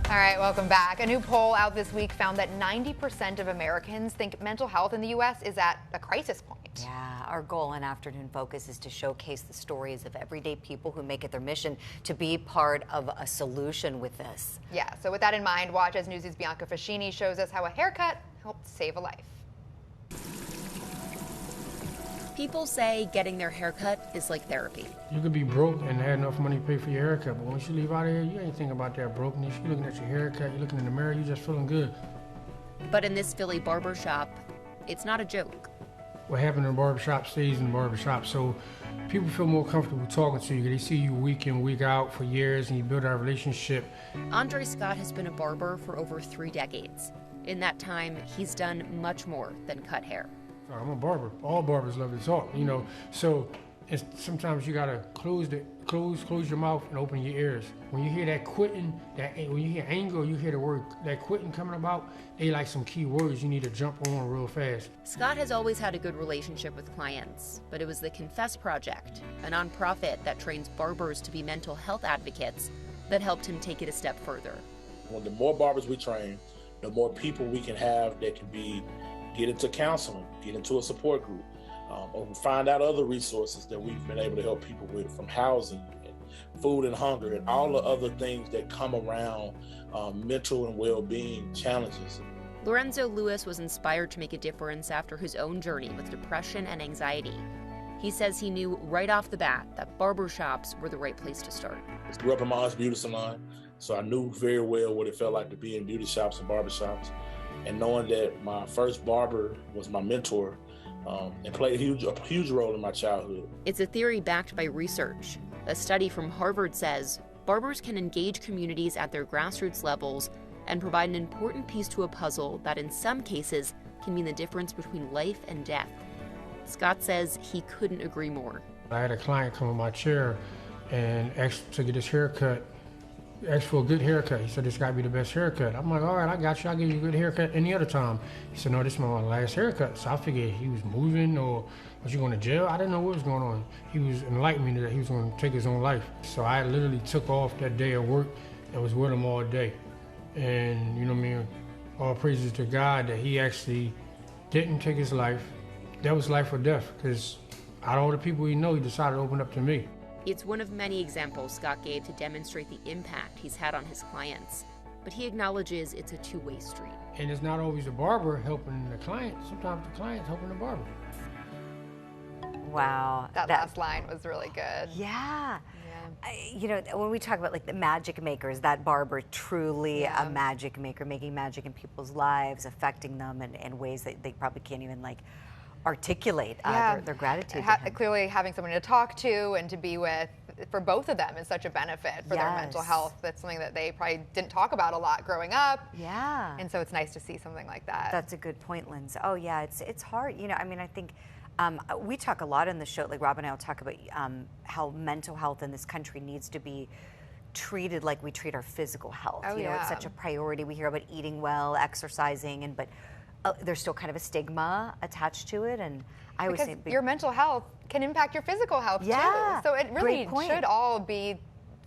All right, welcome back. A new poll out this week found that 90% of Americans think mental health in the U.S. is at a crisis point. Yeah, our goal in Afternoon Focus is to showcase the stories of everyday people who make it their mission to be part of a solution with this. Yeah, so with that in mind, watch as Newsy's Bianca Fascini shows us how a haircut helped save a life. People say getting their haircut is like therapy. You could be broke and have enough money to pay for your haircut, but once you leave out of here, you ain't thinking about that brokenness. You're looking at your haircut, you're looking in the mirror, you're just feeling good. But in this Philly barber shop, it's not a joke. What happened in the barbershop stays in the barbershop, so people feel more comfortable talking to you. They see you week in, week out for years, and you build a relationship. Andre Scott has been a barber for over 3 decades. In that time, he's done much more than cut hair. I'm a barber. All barbers love to talk, you know. So sometimes you gotta close your mouth and open your ears. When you hear that quitting, when you hear anger, you hear the word that quitting coming about, they like some key words you need to jump on real fast. Scott has always had a good relationship with clients, but it was the Confess Project, a nonprofit that trains barbers to be mental health advocates, that helped him take it a step further. Well, the more barbers we train, the more people we can have that can get into counseling, get into a support group, or find out other resources that we've been able to help people with, from housing and food and hunger and all the other things that come around mental and well-being challenges. Lorenzo Lewis was inspired to make a difference after his own journey with depression and anxiety. He says he knew right off the bat that barbershops were the right place to start. I grew up in my aunt's beauty salon, so I knew very well what it felt like to be in beauty shops and barbershops. And knowing that my first barber was my mentor and played a huge role in my childhood. It's a theory backed by research. A study from Harvard says barbers can engage communities at their grassroots levels and provide an important piece to a puzzle that in some cases can mean the difference between life and death. Scott says he couldn't agree more. I had a client come in my chair and asked to get his haircut. Asked for a good haircut. He said, this got to be the best haircut. I'm like, all right, I got you. I'll give you a good haircut any other time. He said, no, this is my last haircut. So I figured he was moving, or was he going to jail? I didn't know what was going on. He was enlightening me that he was going to take his own life. So I literally took off that day of work and was with him all day. And, you know what I mean, all praises to God that he actually didn't take his life. That was life or death, because out of all the people he know, he decided to open up to me. It's one of many examples Scott gave to demonstrate the impact he's had on his clients, but he acknowledges it's a two-way street. And it's not always the barber helping the client, sometimes the client's helping the barber. Wow. That last line was really good. Yeah. You know, when we talk about like the magic makers, that barber truly a magic maker, making magic in people's lives, affecting them in ways that they probably can't even like articulate their gratitude. Clearly having someone to talk to and to be with for both of them is such a benefit for their mental health. That's something that they probably didn't talk about a lot growing up. Yeah. And so it's nice to see something like that. That's a good point, Linz. Oh yeah, it's hard. You know, I mean, I think we talk a lot in the show, like Rob and I will talk about how mental health in this country needs to be treated like we treat our physical health. Oh, you know, it's such a priority. We hear about eating well, exercising, but there's still kind of a stigma attached to it, and I always say your mental health can impact your physical health too. So it really should all be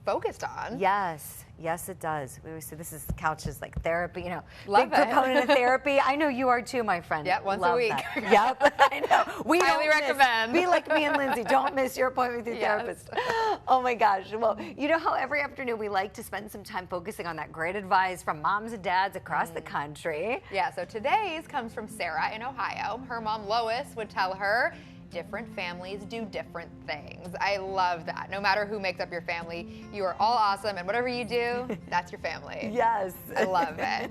focused on. Yes, it does. We always say this couch is like therapy, you know. Love big proponent of therapy. I know you are too, my friend. Yep, once a week. Yep, I know. We highly recommend. Be like me and Lindsay. Don't miss your appointment with your therapist. Oh my gosh. Well, you know how every afternoon we like to spend some time focusing on that great advice from moms and dads across the country. Yeah, so today's comes from Sarah in Ohio. Her mom Lois would tell her, different families do different things. I love that. No matter who makes up your family, you are all awesome, and whatever you do, that's your family. Yes. I love it.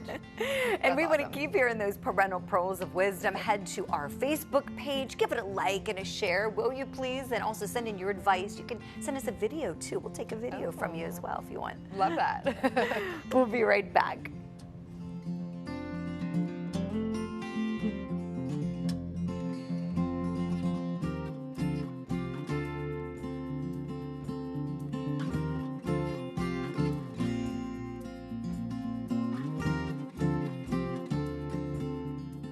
And we want to keep hearing those parental pearls of wisdom. Head to our Facebook page, give it a like and a share, will you please? And also send in your advice. You can send us a video too. We'll take a video from you as well if you want. Love that. We'll be right back.